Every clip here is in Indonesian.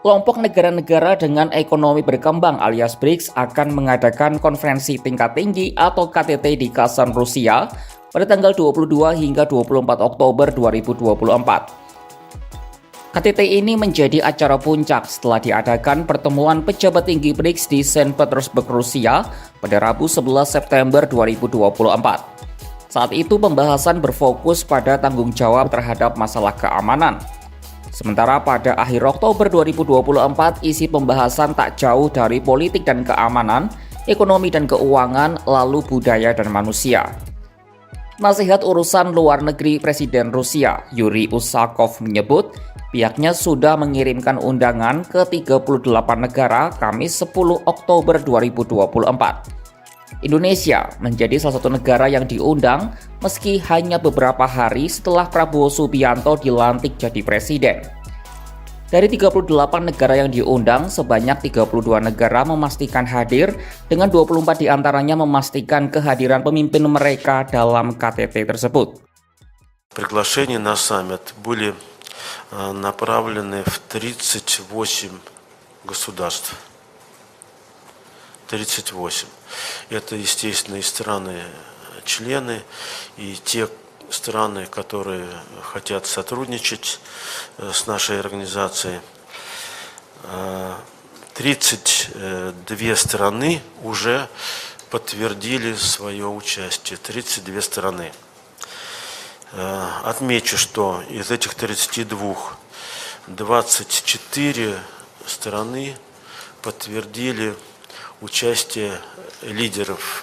Kelompok negara-negara dengan ekonomi berkembang alias BRICS akan mengadakan konferensi tingkat tinggi atau KTT di Kazan, Rusia pada tanggal 22 hingga 24 Oktober 2024. KTT ini menjadi acara puncak setelah diadakan pertemuan pejabat tinggi BRICS di Saint Petersburg, Rusia pada Rabu 11 September 2024. Saat itu pembahasan berfokus pada tanggung jawab terhadap masalah keamanan. Sementara pada akhir Oktober 2024, isi pembahasan tak jauh dari politik dan keamanan, ekonomi dan keuangan, lalu budaya dan manusia. Nasihat Urusan Luar Negeri Presiden Rusia, Yuri Usakov menyebut, pihaknya sudah mengirimkan undangan ke 38 negara Kamis 10 Oktober 2024. Indonesia menjadi salah satu negara yang diundang meski hanya beberapa hari setelah Prabowo Subianto dilantik jadi presiden. Dari 38 negara yang diundang, sebanyak 32 negara memastikan hadir, dengan 24 diantaranya memastikan kehadiran pemimpin mereka dalam KTT tersebut. Приглашения на саммит были направлены в 38 государств. 38. Это, естественно, и страны-члены, и те страны, которые хотят сотрудничать с нашей организацией. 32 страны уже подтвердили свое участие. 32 страны. Отмечу, что из этих 32 24 страны подтвердили участие лидеров.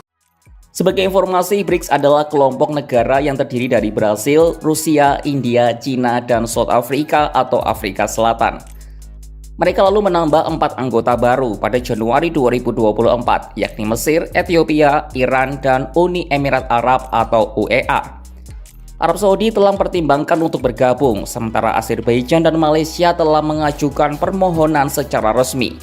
Sebagai informasi, BRICS adalah kelompok negara yang terdiri dari Brasil, Rusia, India, Cina, dan South Africa atau Afrika Selatan. Mereka lalu menambah 4 anggota baru pada Januari 2024, yakni Mesir, Ethiopia, Iran, dan Uni Emirat Arab atau UEA. Arab Saudi telah mempertimbangkan untuk bergabung, sementara Azerbaijan dan Malaysia telah mengajukan permohonan secara resmi.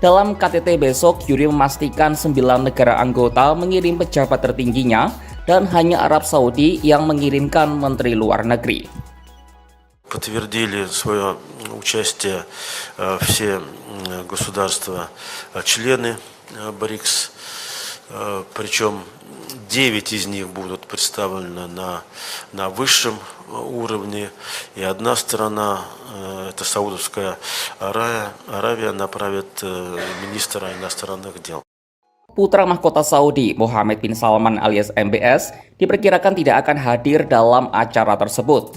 Dalam KTT besok, Yuri memastikan 9 negara anggota mengirim pejabat tertingginya dan hanya Arab Saudi yang mengirimkan Menteri Luar Negeri. Подтвердили свое участие все государства-члены БРИКС, причем 9 из них будут представлены на высшем уровне, и одна страна, это Саудовская Аравия, направит министра иностранных дел. Putra mahkota Saudi, Mohammed bin Salman alias MBS, diperkirakan tidak akan hadir dalam acara tersebut.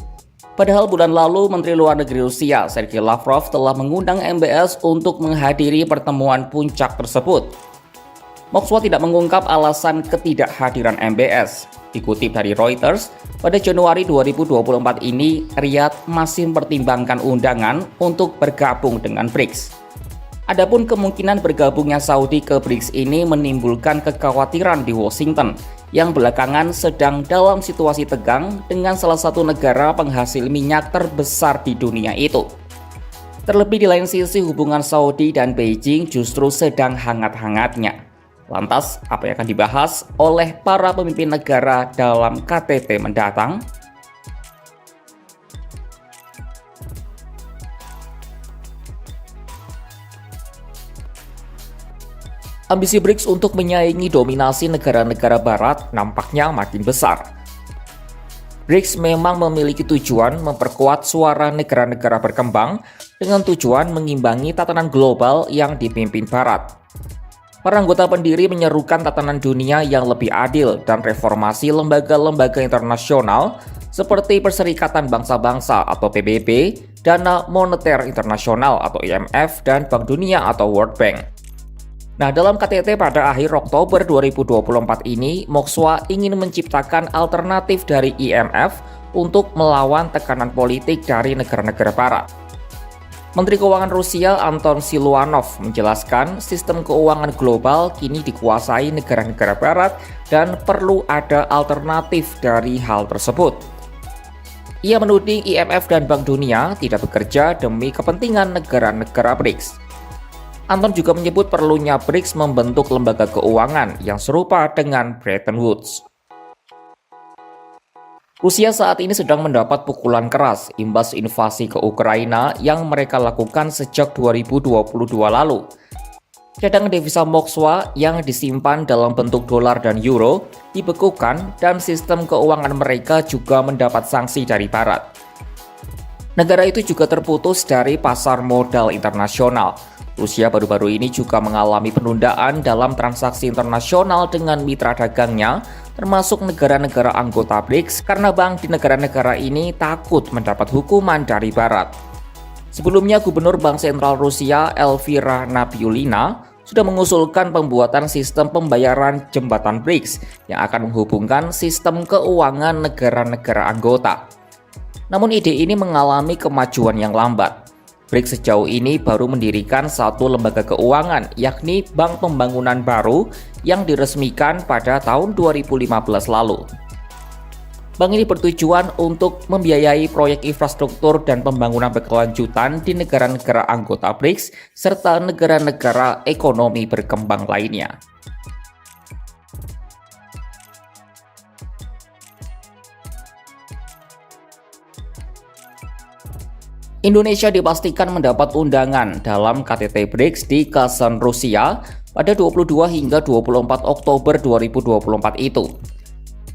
Padahal bulan lalu, Menteri Luar Negeri Rusia, Sergei Lavrov, telah mengundang MBS untuk menghadiri pertemuan puncak tersebut. Moskwa tidak mengungkap alasan ketidakhadiran MBS. Dikutip dari Reuters, pada Januari 2024 ini, Riyadh masih mempertimbangkan undangan untuk bergabung dengan BRICS. Adapun kemungkinan bergabungnya Saudi ke BRICS ini menimbulkan kekhawatiran di Washington, yang belakangan sedang dalam situasi tegang dengan salah satu negara penghasil minyak terbesar di dunia itu. Terlebih di lain sisi, hubungan Saudi dan Beijing justru sedang hangat-hangatnya. Lantas, apa yang akan dibahas oleh para pemimpin negara dalam KTT mendatang? Ambisi BRICS untuk menyaingi dominasi negara-negara barat nampaknya makin besar. BRICS memang memiliki tujuan memperkuat suara negara-negara berkembang dengan tujuan mengimbangi tatanan global yang dipimpin barat. Para anggota pendiri menyerukan tatanan dunia yang lebih adil dan reformasi lembaga-lembaga internasional seperti Perserikatan Bangsa-Bangsa atau PBB, Dana Moneter Internasional atau IMF, dan Bank Dunia atau World Bank. Nah, dalam KTT pada akhir Oktober 2024 ini, Moskwa ingin menciptakan alternatif dari IMF untuk melawan tekanan politik dari negara-negara barat. Menteri Keuangan Rusia Anton Siluanov menjelaskan sistem keuangan global kini dikuasai negara-negara barat dan perlu ada alternatif dari hal tersebut. Ia menuding IMF dan Bank Dunia tidak bekerja demi kepentingan negara-negara BRICS. Anton juga menyebut perlunya BRICS membentuk lembaga keuangan yang serupa dengan Bretton Woods. Rusia saat ini sedang mendapat pukulan keras imbas invasi ke Ukraina yang mereka lakukan sejak 2022 lalu. Cadangan devisa Moskwa yang disimpan dalam bentuk dolar dan euro dibekukan dan sistem keuangan mereka juga mendapat sanksi dari Barat. Negara itu juga terputus dari pasar modal internasional. Rusia baru-baru ini juga mengalami penundaan dalam transaksi internasional dengan mitra dagangnya, termasuk negara-negara anggota BRICS, karena bank di negara-negara ini takut mendapat hukuman dari Barat. Sebelumnya, Gubernur Bank Sentral Rusia Elvira Nabiullina sudah mengusulkan pembuatan sistem pembayaran jembatan BRICS yang akan menghubungkan sistem keuangan negara-negara anggota. Namun ide ini mengalami kemajuan yang lambat. BRICS sejauh ini baru mendirikan satu lembaga keuangan, yakni Bank Pembangunan Baru yang diresmikan pada tahun 2015 lalu. Bank ini bertujuan untuk membiayai proyek infrastruktur dan pembangunan berkelanjutan di negara-negara anggota BRICS serta negara-negara ekonomi berkembang lainnya. Indonesia dipastikan mendapat undangan dalam KTT BRICS di Kazan, Rusia pada 22 hingga 24 Oktober 2024 itu.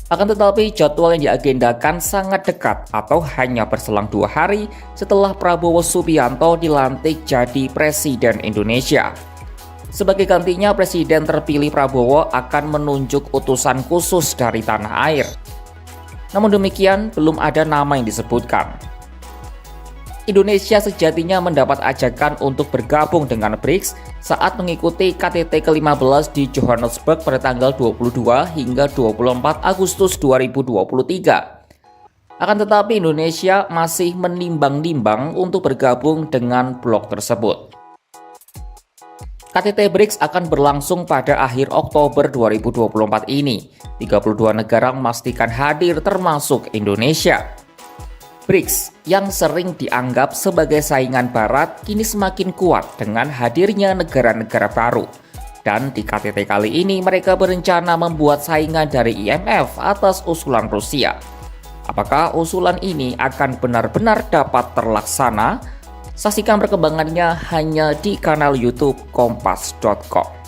Akan tetapi jadwal yang diagendakan sangat dekat atau hanya berselang 2 hari setelah Prabowo Subianto dilantik jadi Presiden Indonesia. Sebagai gantinya, Presiden terpilih Prabowo akan menunjuk utusan khusus dari tanah air. Namun demikian, belum ada nama yang disebutkan. Indonesia sejatinya mendapat ajakan untuk bergabung dengan BRICS saat mengikuti KTT ke-15 di Johannesburg pada tanggal 22 hingga 24 Agustus 2023. Akan tetapi Indonesia masih menimbang-nimbang untuk bergabung dengan blok tersebut. KTT BRICS akan berlangsung pada akhir Oktober 2024 ini. 32 negara memastikan hadir termasuk Indonesia. BRICS yang sering dianggap sebagai saingan Barat kini semakin kuat dengan hadirnya negara-negara baru. Dan di KTT kali ini mereka berencana membuat saingan dari IMF atas usulan Rusia. Apakah usulan ini akan benar-benar dapat terlaksana? Saksikan perkembangannya hanya di kanal YouTube Kompas.com.